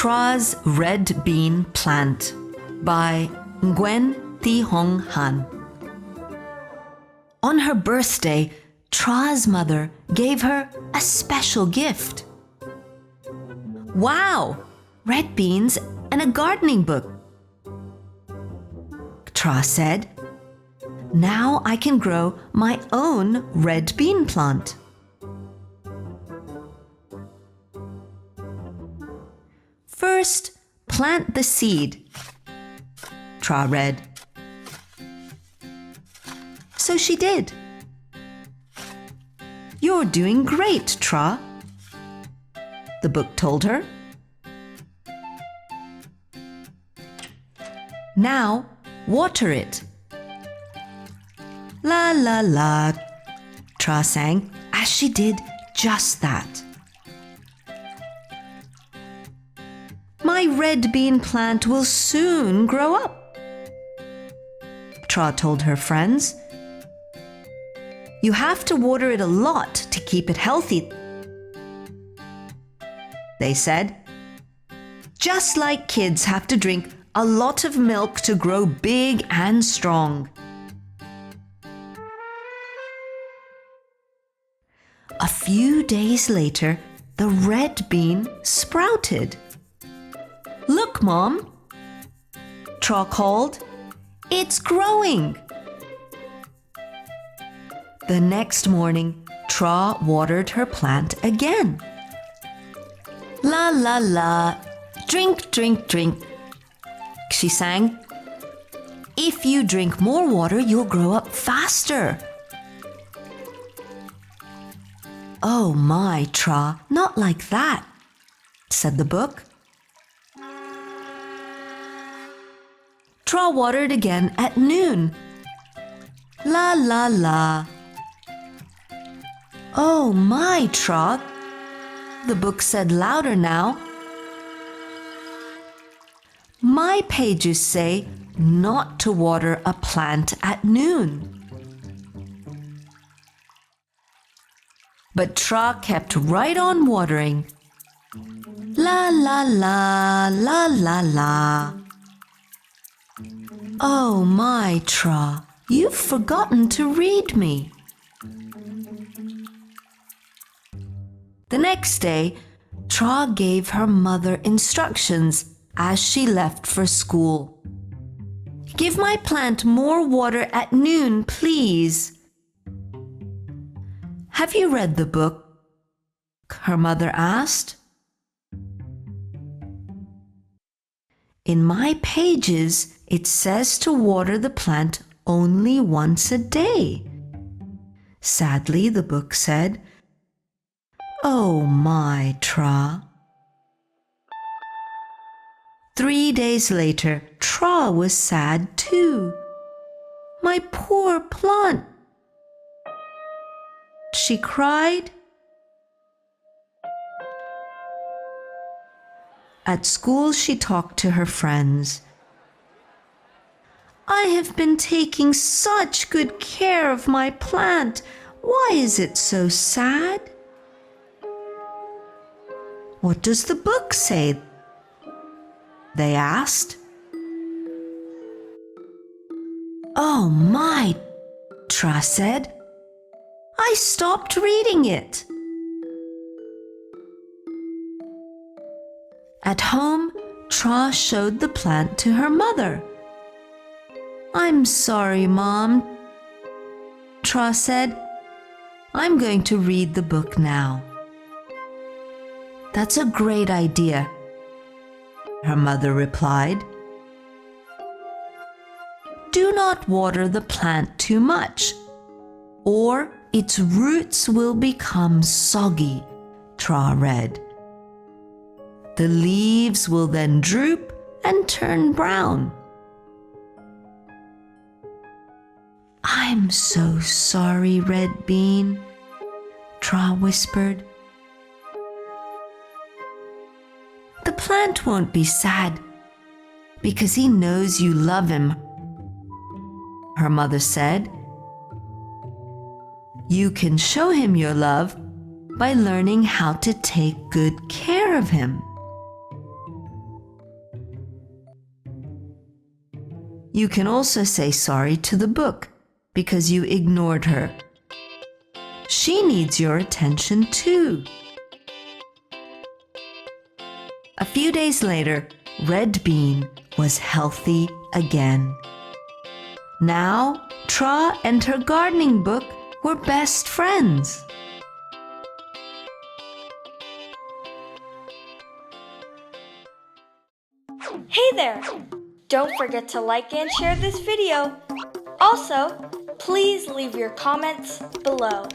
Tra's Red Bean Plant by Nguyễn. On her birthday, Tra's mother gave her a special gift. Wow! Red beans and a gardening book. Tra said, "Now I can grow my own red bean plant." First, plant the seed, Tra read. So she did. "You're doing great, Tra," the book told her. "Now, water it." La la la, Tra sang as she did just that. "My red bean plant will soon grow up," Tra told her friends. "You have to water it a lot to keep it healthy," they said. "Just like kids have to drink a lot of milk to grow big and strong." A few days later, the red bean sprouted. "Look, Mom," Tra called. "It's growing." The next morning, Tra watered her plant again. La la la, drink, drink, drink, she sang. "If you drink more water, you'll grow up faster." "Oh my, Tra, not like that," said the book. Tra watered again at noon. La la la. "Oh my, Tra," the book said louder now. "My pages say not to water a plant at noon." But Tra kept right on watering. La la la, la la la. "Oh my, Tra, you've forgotten to read me." The next day, Tra gave her mother instructions as she left for school. "Give my plant more water at noon, please." "Have you read the book?" her mother asked. "In my pages, it says to water the plant only once a day," sadly the book said. Oh my, Tra. 3 days later, Tra was sad too. "My poor plant," she cried. At school, she talked to her friends. "I have been taking such good care of my plant. Why is it so sad?" "What does the book say?" they asked. "Oh my," Tra said. "I stopped reading it." At home, Tra showed the plant to her mother. "I'm sorry, Mom," Tra said. "I'm going to read the book now." "That's a great idea," her mother replied. "Do not water the plant too much, or its roots will become soggy," Tra read. "The leaves will then droop and turn brown." "I'm so sorry, Red Bean," Tra whispered. "The plant won't be sad because he knows you love him," her mother said. "You can show him your love by learning how to take good care of him." You can also say sorry to the book because you ignored her. She needs your attention too. A few days later, Red Bean was healthy again. Now, Tra and her gardening book were best friends. Hey there! Don't forget to like and share this video. Also, please leave your comments below.